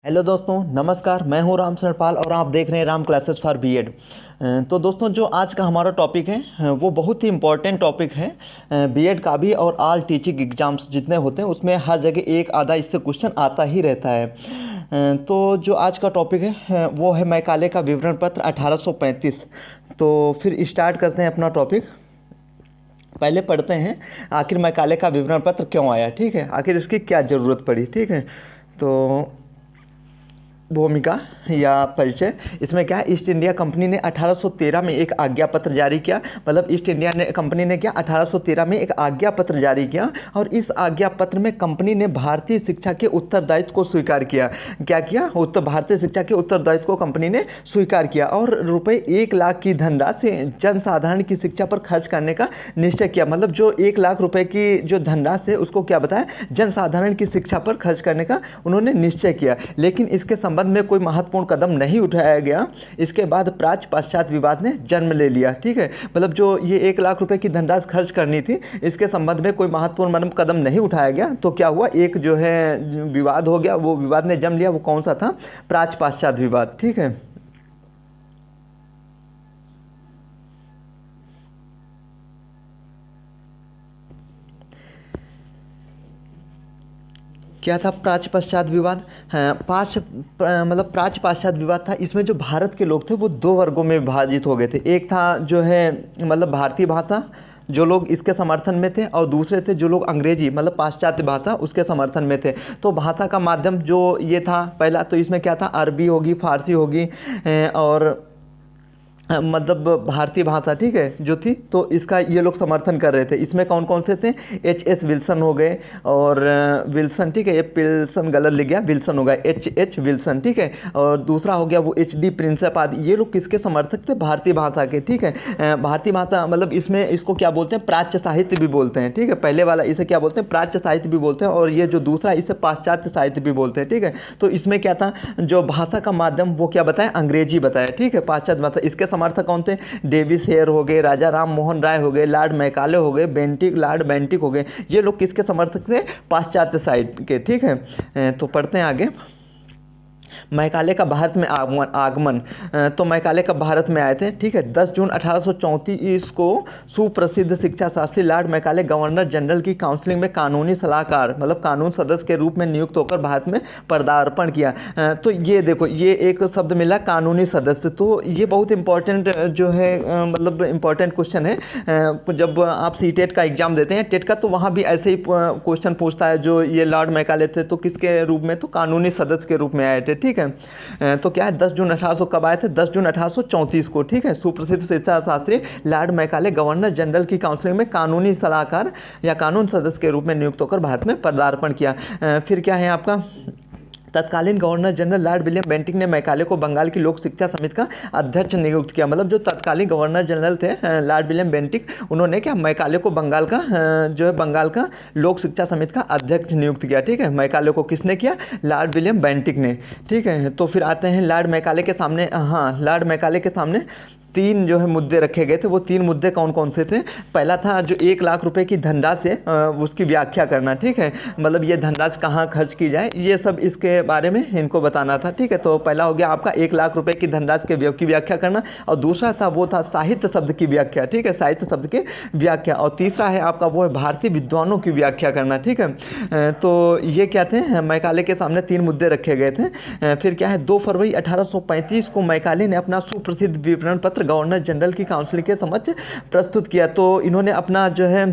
Hello दोस्तों, नमस्कार। मैं हूं राम सरपाल और आप देख रहे हैं राम क्लासेस फॉर बीएड। तो दोस्तों, जो आज का हमारा टॉपिक है वो बहुत ही इम्पोर्टेंट टॉपिक है बीएड का भी, और ऑल टीचिंग एग्जाम्स जितने होते हैं उसमें हर जगह एक आधा इससे क्वेश्चन आता ही रहता है। तो जो आज का टॉपिक है वो है मैकाले का विवरण पत्र 1835। तो फिर स्टार्ट करते हैं अपना टॉपिक। पहले पढ़ते हैं आखिर मैकाले का विवरण पत्र क्यों आया, ठीक है, आखिर इसकी क्या ज़रूरत पड़ी, ठीक है। तो भूमिका या परिचय, इसमें क्या है, ईस्ट इंडिया कंपनी ने 1813 में एक आज्ञा पत्र जारी किया। मतलब ईस्ट इंडिया ने कंपनी ने क्या 1813 में एक आज्ञा पत्र जारी किया, और इस आज्ञा पत्र में कंपनी ने भारतीय शिक्षा के उत्तरदायित्व को स्वीकार किया। क्या किया? भारतीय शिक्षा के उत्तरदायित्व को कंपनी ने स्वीकार किया और रुपये 1 लाख की धनराशि जनसाधारण की शिक्षा पर खर्च करने का निश्चय किया। मतलब जो 1 लाख रुपए की जो धनराशि है उसको क्या बताया, जनसाधारण की शिक्षा पर खर्च करने का उन्होंने निश्चय किया। लेकिन इसके संबंध में कोई महत्वपूर्ण कदम नहीं उठाया गया। इसके बाद प्राच्य पाश्चात्य विवाद ने जन्म ले लिया, ठीक है। मतलब जो ये 1 लाख रुपए की धनराशि खर्च करनी थी, इसके संबंध में कोई महत्वपूर्ण कदम नहीं उठाया गया। तो क्या हुआ, एक जो है विवाद हो गया, वो विवाद ने जन्म लिया। वो कौन सा था? प्राच्य पाश्चात्य विवाद, ठीक है। क्या था प्राच्य पाश्चात्य विवाद? हाँ, मतलब प्राच्य पाश्चात्य विवाद था। इसमें जो भारत के लोग थे वो दो वर्गों में विभाजित हो गए थे। एक था जो है मतलब भारतीय भाषा, जो लोग इसके समर्थन में थे, और दूसरे थे जो लोग अंग्रेजी मतलब पाश्चात्य भाषा उसके समर्थन में थे। तो भाषा का माध्यम जो ये था, पहला तो इसमें क्या था, अरबी होगी, फारसी होगी, और मतलब भारतीय भाषा, ठीक है, जो थी। तो इसका ये लोग समर्थन कर रहे थे। इसमें कौन कौन से थे? एच विल्सन हो गए, और विल्सन, ठीक है, ये पिल्सन गलत लिख गया, विल्सन होगा, एच विल्सन, ठीक है। और दूसरा हो गया वो HD प्रिंसेप आदि। ये लोग किसके समर्थक थे? भारतीय भाषा के, ठीक है। भारतीय भाषा मतलब इसमें इसको क्या बोलते हैं, प्राच्य साहित्य भी बोलते हैं, ठीक है। पहले वाला इसे क्या बोलते हैं, प्राच्य साहित्य भी बोलते हैं, और ये जो दूसरा इसे पाश्चात्य साहित्य भी बोलते हैं, ठीक है। तो इसमें क्या था, जो भाषा का माध्यम वो क्या बताया, अंग्रेजी बताया, ठीक है, पाश्चात्य भाषा। इसके समर्थक कौन थे? डेविस हेयर हो गए, राजा राम मोहन राय हो गए, लॉर्ड मैकाले हो गए, लॉर्ड बेंटिक हो गए। ये लोग किसके समर्थक थे? पाश्चात्य साइड के, ठीक है। तो पढ़ते हैं आगे। मैकाले का भारत में आगमन। तो मैकाले का भारत में आए थे, ठीक है, 10 जून 1834 को सुप्रसिद्ध शिक्षा Shastri Lord Macaulay governor general की काउंसिलिंग में कानूनी सलाहकार मतलब कानून सदस्य के रूप में नियुक्त होकर भारत में पदार्पण किया। तो ये देखो, ये एक शब्द मिला, कानूनी सदस्य। तो ये बहुत इंपॉर्टेंट जो है मतलब इंपॉर्टेंट क्वेश्चन है। जब आप CTET का एग्जाम देते हैं, टेट का, तो वहाँ भी ऐसे ही क्वेश्चन पूछता है। जो ये लॉर्ड मैकाले थे तो किसके रूप में? तो कानूनी सदस्य के रूप में आए थे, ठीक है। तो क्या है, 10 जून 1800 कब आए थे? 10 जून 1834 को, ठीक है। सुप्रसिद्ध शिक्षा Shastri Lord Macaulay governor general की काउंसिलिंग में कानूनी सलाहकार या कानून सदस्य के रूप में नियुक्त होकर भारत में पदार्पण किया। फिर क्या है आपका, तत्कालीन governor general Lord William Bentinck ने मैकाले को बंगाल की लोक शिक्षा समिति का अध्यक्ष नियुक्त किया। मतलब जो तत्कालीन गवर्नर जनरल थे लॉर्ड विलियम बेंटिक, उन्होंने क्या मैकाले को बंगाल का जो है बंगाल का लोक शिक्षा समिति का अध्यक्ष नियुक्त किया, ठीक है। मैकाले को किसने किया? लॉर्ड विलियम बेंटिक ने, ठीक है। तो फिर आते हैं लॉर्ड मैकाले के सामने। हाँ, लॉर्ड मैकाले के सामने 3 जो है मुद्दे रखे गए थे। वो 3 मुद्दे कौन कौन से थे? पहला था जो 1 लाख रुपए की धनराशि है उसकी व्याख्या करना, ठीक है। मतलब ये धनराशि कहाँ खर्च की जाए, ये सब इसके बारे में इनको बताना था, ठीक है। तो पहला हो गया आपका 1 लाख रुपए की धनराशि के व्यय की व्याख्या करना, और दूसरा था वो था साहित्य शब्द की व्याख्या, ठीक है, साहित्य शब्द की व्याख्या, और तीसरा है आपका वो है भारतीय विद्वानों की व्याख्या करना, ठीक है। तो ये क्या थे, मैकाले के सामने 3 मुद्दे रखे गए थे। फिर क्या है, 2 फरवरी 1835 को मैकाले ने अपना सुप्रसिद्ध विवरण पत्र गवर्नर जनरल की काउंसिल के समक्ष प्रस्तुत किया। तो इन्होंने अपना जो है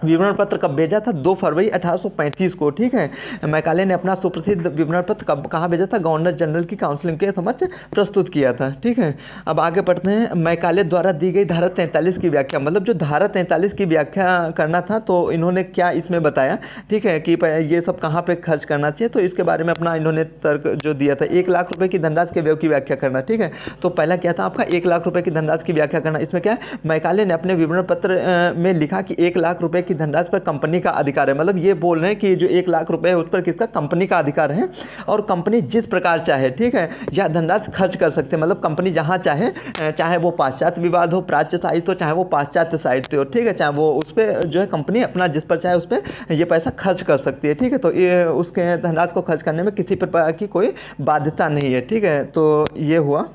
विवरण पत्र कब भेजा था? 2 फरवरी 1835 को, ठीक है। मैकाले ने अपना सुप्रसिद्ध विवरण पत्र कब कहाँ भेजा था? गवर्नर जनरल की काउंसिलिंग के समक्ष प्रस्तुत किया था, ठीक है। अब आगे पढ़ते हैं। मैकाले द्वारा दी गई धारा 43 की व्याख्या। मतलब जो धारा 43 की व्याख्या करना था, तो इन्होंने क्या इसमें बताया, ठीक है, कि ये सब कहाँ पर खर्च करना चाहिए। तो इसके बारे में अपना इन्होंने तर्क जो दिया था, 1 लाख रुपये की धनराशि के व्यय की व्याख्या करना, ठीक है। तो पहला क्या था आपका, 1 लाख रुपये की धनराशि की व्याख्या करना। इसमें क्या है, मैकाले ने अपने विवरण पत्र में लिखा कि 1 लाख रुपये की धनराशि पर कंपनी का अधिकार है। मतलब ये बोल रहे हैं कि जो 1 लाख रुपए है उस पर किसका, कंपनी का अधिकार है, और कंपनी जिस प्रकार चाहे, ठीक है, यह धनराशि खर्च कर सकते हैं। मतलब कंपनी जहाँ चाहे, चाहे वो पाश्चात्य विवाद हो, प्राच्य साहित्य हो, चाहे वो पाश्चात्य साहित्य हो, ठीक है, चाहे वो उस पर जो है कंपनी अपना जिस पर चाहे उस पर ये पैसा खर्च कर सकती है, ठीक है। तो ये उसके धनराशि को खर्च करने में किसी प्रकार की कोई बाध्यता नहीं है, ठीक है। तो ये हुआ।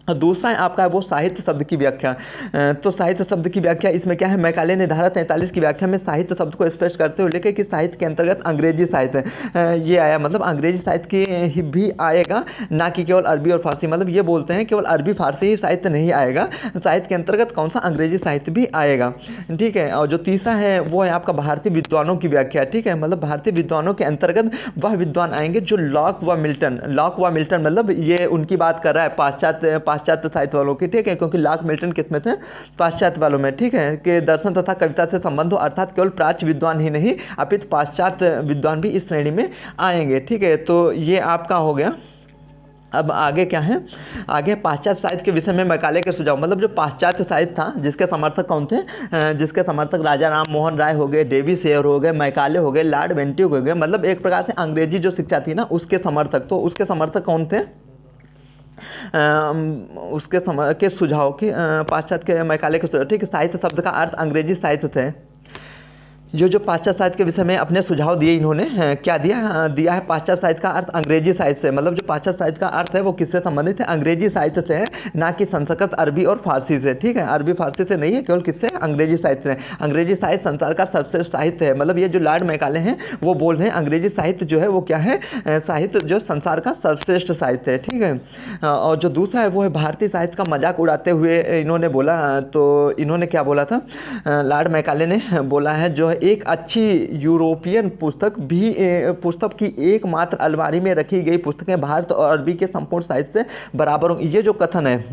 और दूसरा है आपका वो साहित्य शब्द की व्याख्या। तो साहित्य शब्द की व्याख्या इसमें क्या है, मैकाले ने धारा 43 की व्याख्या में साहित्य शब्द को स्पष्ट करते हुए लिखे कि साहित्य के अंतर्गत अंग्रेजी साहित्य ये आया, मतलब अंग्रेजी साहित्य की भी आएगा, ना कि केवल अरबी और फारसी। मतलब ये बोलते हैं केवल अरबी फारसी ही साहित्य नहीं आएगा, साहित्य के अंतर्गत कौन सा, अंग्रेजी साहित्य भी आएगा, ठीक है। और जो तीसरा है वो है आपका भारतीय विद्वानों की व्याख्या, ठीक है। मतलब भारतीय विद्वानों के अंतर्गत वह विद्वान आएंगे जो लॉक व मिल्टन मतलब ये उनकी बात कर रहा है पाश्चात्य साहित्य वालों की, ठीक है, क्योंकि लॉक मिल्टन किसमें थे, पाश्चात्य वालों में, ठीक है, कि दर्शन तथा कविता से संबंध हो, अर्थात केवल प्राच्य विद्वान ही नहीं अपितु पाश्चात्य विद्वान भी इस श्रेणी में आएंगे, ठीक है। तो ये आपका हो गया। अब आगे क्या है, आगे पाश्चात्य साहित्य के विषय में मैकाले के सुझाव। मतलब जो पाश्चात्य साहित्य था जिसके समर्थक कौन थे, जिसके समर्थक राजा राम मोहन राय हो गए, डेवी सेयर हो गए, मैकाले हो गए, लॉर्ड बेंटिक हो गए, मतलब एक प्रकार से अंग्रेजी जो शिक्षा थी ना उसके समर्थक। तो उसके समर्थक कौन थे, उसके के सुझाव की पाश्चात्य के मैकाले के सुझाव, ठीक है। साहित्य शब्द का अर्थ अंग्रेजी साहित्य थे। जो पाश्चात्य साहित्य के विषय में अपने सुझाव दिए इन्होंने, क्या दिया है पाश्चात्य साहित्य का अर्थ अंग्रेजी साहित्य से। मतलब जो पाश्चात्य साहित्य का अर्थ है वो किससे संबंधित है, अंग्रेजी साहित्य से है, ना कि संस्कृत, अरबी और फारसी से, ठीक है। अरबी फारसी से नहीं है, केवल किससे, अंग्रेजी साहित्य से। अंग्रेजी साहित्य संसार का सर्वश्रेष्ठ साहित्य है। मतलब ये जो लॉर्ड मैकाले हैं वो बोल रहे हैं अंग्रेजी साहित्य जो है वो क्या है, साहित्य जो संसार का सर्वश्रेष्ठ साहित्य है, ठीक है। और जो दूसरा है वो है भारतीय साहित्य का मजाक उड़ाते हुए इन्होंने बोला। तो इन्होंने क्या बोला था, लॉर्ड मैकाले ने बोला है जो है एक अच्छी यूरोपियन पुस्तक की एकमात्र अलमारी में रखी गई पुस्तकें भारत और अरबी के संपूर्ण साहित्य से बराबर होंगी। ये जो कथन है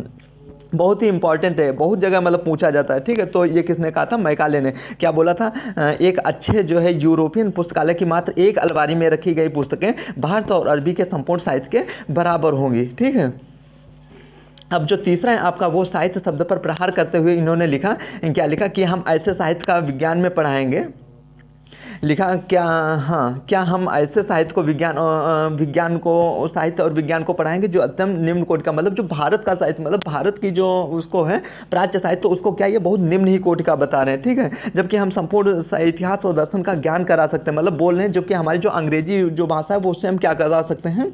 बहुत ही इंपॉर्टेंट है, बहुत जगह मतलब पूछा जाता है, ठीक है। तो ये किसने कहा था, मैकाले ने। क्या बोला था, एक अच्छे जो है यूरोपियन पुस्तकालय की मात्र एक अलमारी में रखी गई पुस्तकें भारत और अरबी के संपूर्ण साहित्य के बराबर होंगी, ठीक है। अब जो तीसरा है आपका वो साहित्य शब्द पर प्रहार करते हुए इन्होंने लिखा, क्या लिखा कि हम ऐसे साहित्य का विज्ञान में पढ़ाएंगे। लिखा क्या, हाँ, क्या हम ऐसे साहित्य को विज्ञान को साहित्य और विज्ञान को पढ़ाएंगे जो अत्यंत निम्न कोटि का, मतलब जो भारत का साहित्य, मतलब भारत की जो उसको है प्राच्य साहित्य, तो उसको क्या ये बहुत निम्न ही कोटि का बता रहे हैं, ठीक है। जबकि हम संपूर्ण इतिहास और दर्शन का ज्ञान करा सकते हैं, मतलब बोल रहे हैं जबकि हमारी जो अंग्रेजी जो भाषा है वो उससे हम क्या करा सकते हैं,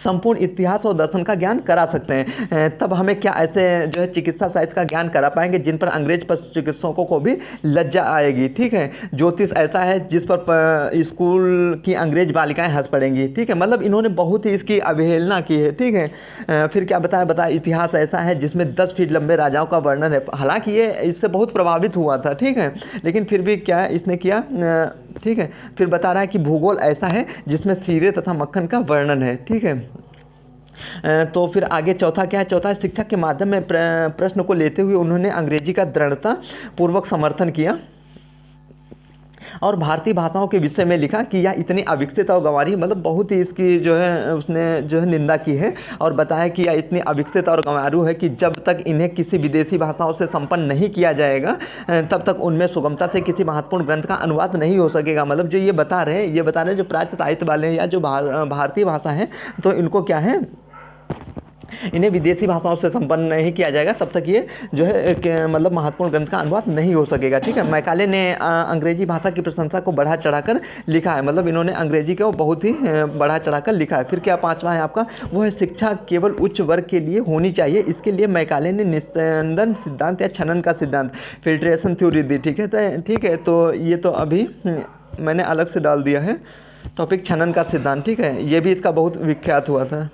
संपूर्ण इतिहास और दर्शन का ज्ञान करा सकते हैं। तब हमें क्या ऐसे जो है चिकित्सा साहित्य का ज्ञान करा पाएंगे जिन पर अंग्रेज पशु चिकित्सकों को भी लज्जा आएगी, ठीक है। ज्योतिष ऐसा है जिस पर स्कूल की अंग्रेज बालिकाएं हंस पड़ेंगी, ठीक है। मतलब इन्होंने बहुत ही इसकी अवहेलना की है, ठीक है। फिर क्या बताया, इतिहास ऐसा है जिसमें 10 फीट लंबे राजाओं का वर्णन है। हालांकि ये इससे बहुत प्रभावित हुआ था, ठीक है, लेकिन फिर भी क्या इसने किया, ठीक है। फिर बता रहा है कि भूगोल ऐसा है जिसमें सीरे तथा मक्खन का वर्णन है, ठीक है। तो फिर आगे चौथा क्या है, चौथा शिक्षा के माध्यम में प्रश्न को लेते हुए उन्होंने अंग्रेजी का दृढ़ता पूर्वक समर्थन किया और भारतीय भाषाओं के विषय में लिखा कि यह इतनी अविकसित और गंवारी, मतलब बहुत ही इसकी जो है उसने जो है निंदा की है और बताया कि यह इतनी अविकसित और गंवारू है कि जब तक इन्हें किसी विदेशी भाषाओं से संपन्न नहीं किया जाएगा तब तक उनमें सुगमता से किसी महत्वपूर्ण ग्रंथ का अनुवाद नहीं हो सकेगा। मतलब जो ये बता रहे हैं जो प्राच्य साहित्य वाले हैं या जो भारतीय भाषा है, तो इनको क्या है, इन्हें विदेशी भाषाओं से संपन्न नहीं किया जाएगा तब तक ये जो है मतलब महत्वपूर्ण ग्रंथ का अनुवाद नहीं हो सकेगा, ठीक है। मैकाले ने अंग्रेजी भाषा की प्रशंसा को बढ़ा चढ़ाकर लिखा है, मतलब इन्होंने अंग्रेजी को बहुत ही बढ़ा चढ़ाकर लिखा है। फिर क्या पांचवा है आपका, वो है शिक्षा केवल उच्च वर्ग के लिए होनी चाहिए। इसके लिए मैकाले ने निस्यंदन सिद्धांत या छनन का सिद्धांत, फिल्ट्रेशन थ्योरी दी, ठीक है। तो ये तो अभी मैंने अलग से डाल दिया है टॉपिक, छनन का सिद्धांत, ठीक है। ये भी इसका बहुत विख्यात हुआ था।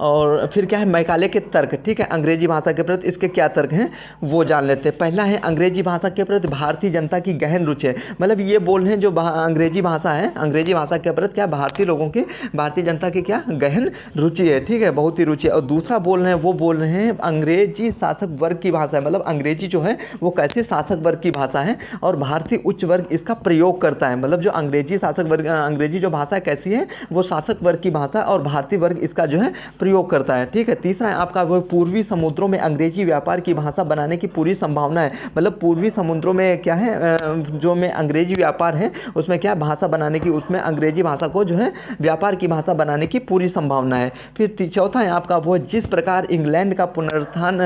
और फिर क्या है, मैकाले के तर्क, ठीक है, अंग्रेजी भाषा के प्रति इसके क्या तर्क हैं वो जान लेते हैं। पहला है अंग्रेजी भाषा के प्रति भारतीय जनता की गहन रुचि है। मतलब ये बोल रहे हैं जो अंग्रेजी भाषा है, अंग्रेजी भाषा के प्रति क्या भारतीय लोगों की, भारतीय जनता की क्या गहन रुचि है, ठीक है, बहुत ही रुचि है। और दूसरा बोल रहे हैं वो बोल रहे हैं अंग्रेजी शासक वर्ग की भाषा है। मतलब अंग्रेजी जो है वो कैसे शासक वर्ग की भाषा है और भारतीय उच्च वर्ग इसका प्रयोग करता है। मतलब जो अंग्रेजी शासक वर्ग, अंग्रेजी जो भाषा कैसी है वो शासक वर्ग की भाषा और भारतीय वर्ग इसका जो है प्रयोग करता है, ठीक है। तीसरा है आपका वो पूर्वी समुद्रों में अंग्रेजी व्यापार की भाषा बनाने की पूरी संभावना है, मतलब पूर्वी समुद्रों में क्या है जो में अंग्रेजी व्यापार है उसमें क्या भाषा बनाने की, उसमें अंग्रेजी भाषा को जो है व्यापार की भाषा बनाने की पूरी संभावना है। फिर चौथा है आपका वो जिस प्रकार इंग्लैंड का पुनरुत्थान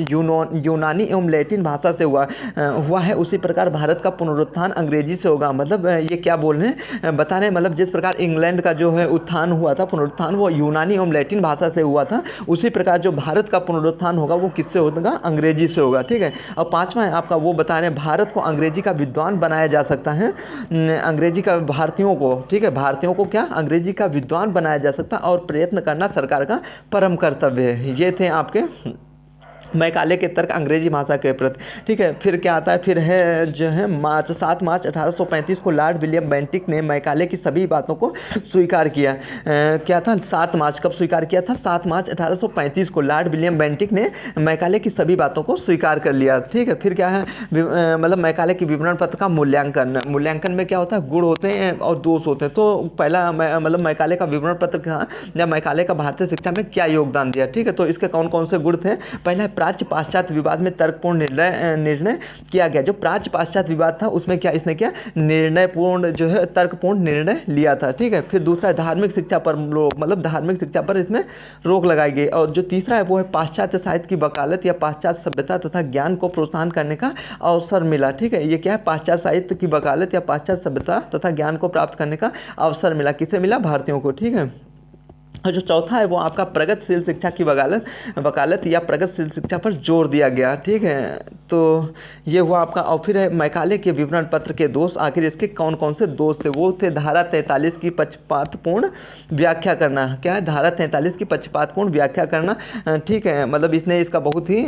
यूनानी एवं लैटिन भाषा से हुआ है उसी प्रकार भारत का पुनरुत्थान अंग्रेजी से होगा। मतलब ये क्या बोल रहे हैं, बता रहे हैं मतलब जिस प्रकार इंग्लैंड का जो है उत्थान हुआ था, पुनरुत्थान, वो यूनानी एवं लैटिन भाषा से हुआ था, उसी प्रकार जो भारत का पुनरुत्थान होगा वो किससे होगा, अंग्रेजी से होगा, ठीक है। और पांचवा है आपका वो बता रहे हैं भारत को अंग्रेजी का विद्वान बनाया जा सकता है, अंग्रेजी का भारतीयों को, ठीक है, भारतीयों को क्या अंग्रेजी का विद्वान बनाया जा सकता है और प्रयत्न करना सरकार का परम कर्तव्य है। ये थे आपके मैकाले के तर्क अंग्रेजी भाषा के प्रति, ठीक है। फिर क्या आता है, फिर है जो है 7 मार्च 1835 को लॉर्ड विलियम बेंटिक ने मैकाले की सभी बातों को स्वीकार किया। क्या था 7 मार्च, कब स्वीकार किया था, 7 मार्च 1835 को लॉर्ड विलियम बेंटिक ने मैकाले की सभी बातों को स्वीकार कर लिया, ठीक है। फिर क्या है मतलब मैकाले की विवरण पत्र का मूल्यांकन में क्या होता है, गुण होते हैं और दोष होते हैं। तो पहला मतलब मैकाले का विवरण पत्र था या मैकाले का भारतीय शिक्षा में क्या योगदान दिया, ठीक है। तो इसके कौन कौन से गुण थे, पहला प्राच्य पाश्चात्य विवाद में तर्कपूर्ण निर्णय किया गया। जो प्राच्य पाश्चात्य विवाद था उसमें क्या इसने क्या निर्णयपूर्ण जो है तर्कपूर्ण निर्णय लिया था, ठीक है। फिर दूसरा धार्मिक शिक्षा पर मतलब धार्मिक शिक्षा पर इसमें रोक लगाई गई। और जो तीसरा है वो है पाश्चात्य साहित्य की वकालत या पाश्चात्य सभ्यता तथा ज्ञान को प्रोत्साहन करने का अवसर मिला, ठीक है। ये क्या है, पाश्चात्य साहित्य की वकालत या पाश्चात्य सभ्यता तथा ज्ञान को प्राप्त करने का अवसर मिला, किसे मिला, भारतीयों को, ठीक है। और जो चौथा है वो आपका प्रगतिशील शिक्षा की वकालत या प्रगतिशील शिक्षा पर जोर दिया गया, ठीक है। तो ये हुआ आपका। और फिर है मैकाले के विवरण पत्र के दोष, आखिर इसके कौन कौन से दोष थे, वो थे धारा 43 की पक्षपातपूर्ण व्याख्या करना। क्या है, धारा 43 की पक्षपातपूर्ण व्याख्या करना, ठीक है। मतलब इसने इसका बहुत ही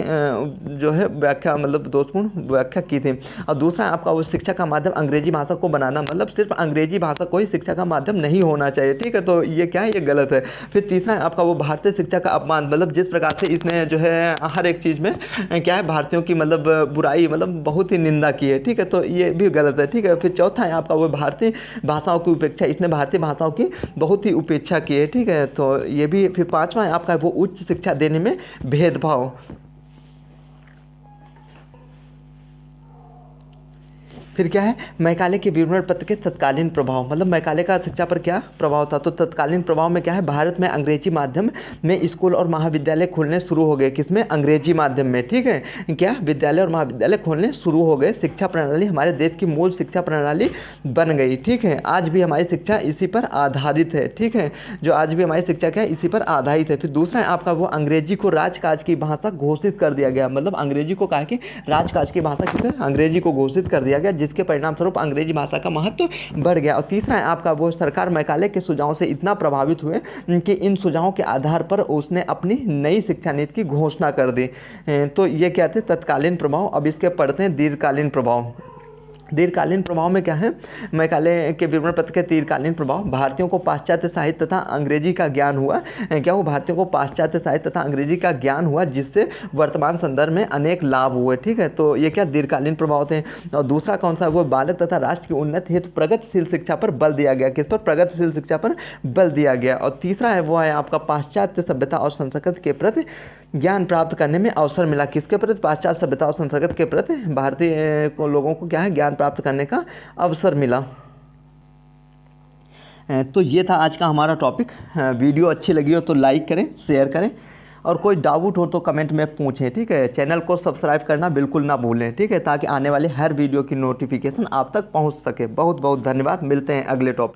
जो है व्याख्या मतलब दोषपूर्ण व्याख्या की थी। और दूसरा आपका वो शिक्षा का माध्यम अंग्रेजी भाषा को बनाना, मतलब सिर्फ अंग्रेजी भाषा को ही शिक्षा का माध्यम नहीं होना चाहिए, ठीक है। तो ये क्या है, ये गलत है। फिर तीसरा है आपका वो भारतीय शिक्षा का अपमान, मतलब जिस प्रकार से इसने जो है हर एक चीज़ में क्या है भारतीयों की मतलब बुराई मतलब बहुत ही निंदा की है, ठीक है। तो ये भी गलत है, ठीक है। फिर चौथा है आपका वो भारतीय भाषाओं की उपेक्षा, इसने भारतीय भाषाओं की बहुत ही उपेक्षा की है, ठीक है। तो ये भी। फिर पांचवा है आपका वो उच्च शिक्षा देने में भेदभाव। फिर क्या है, मैकाले के विवरण पत्र के तत्कालीन प्रभाव, मतलब मैकाले का शिक्षा पर क्या प्रभाव था। तो तत्कालीन प्रभाव में क्या है, भारत में अंग्रेजी माध्यम में स्कूल और महाविद्यालय खोलने शुरू हो गए, किसमें, अंग्रेजी माध्यम में, ठीक है। क्या विद्यालय और महाविद्यालय खोलने शुरू हो गए, शिक्षा प्रणाली हमारे देश की मूल शिक्षा प्रणाली बन गई, ठीक है। आज भी हमारी शिक्षा इसी पर आधारित है, ठीक है। जो आज भी हमारी शिक्षा क्या है, इसी पर आधारित है। फिर दूसरा है आपका वो अंग्रेजी को राजकाज की भाषा घोषित कर दिया गया, मतलब अंग्रेजी को कहा कि राजकाज की भाषा किसे, अंग्रेजी को घोषित कर दिया गया, जिसके परिणाम स्वरूप अंग्रेजी भाषा का महत्व बढ़ गया। और तीसरा है आपका वो सरकार मैकाले के सुझावों से इतना प्रभावित हुए कि इन सुझावों के आधार पर उसने अपनी नई शिक्षा नीति की घोषणा कर दी। तो ये क्या थे, तत्कालीन प्रभाव। अब इसके पढ़ते हैं दीर्घकालीन प्रभाव। दीर्घकालीन प्रभाव में क्या है, मैकाले के विवरण पत्र के दीर्घकालीन प्रभाव, भारतीयों को पाश्चात्य साहित्य तथा अंग्रेजी का ज्ञान हुआ। क्या वो भारतीयों को पाश्चात्य साहित्य तथा अंग्रेजी का ज्ञान हुआ, जिससे वर्तमान संदर्भ में अनेक लाभ हुए, ठीक है। तो ये क्या दीर्घकालीन प्रभाव थे। और दूसरा कौन सा, वो बालक तथा राष्ट्र की उन्नति हेतु प्रगतिशील शिक्षा पर बल दिया गया, किस पर, प्रगतिशील शिक्षा पर बल दिया गया। और तीसरा है वो है आपका पाश्चात्य सभ्यता और संस्कृति के प्रति ज्ञान प्राप्त करने में अवसर मिला, किसके प्रति, पाश्चात्य सभ्यता और संस्कृति के प्रति भारतीय लोगों को क्या है ज्ञान प्राप्त करने का अवसर मिला। तो ये था आज का हमारा टॉपिक। वीडियो अच्छी लगी हो तो लाइक करें, शेयर करें, और कोई डाउट हो तो कमेंट में पूछें, ठीक है। चैनल को सब्सक्राइब करना बिल्कुल ना भूलें, ठीक है, ताकि आने वाले हर वीडियो की नोटिफिकेशन आप तक पहुंच सके। बहुत बहुत धन्यवाद, मिलते हैं अगले टॉपिक।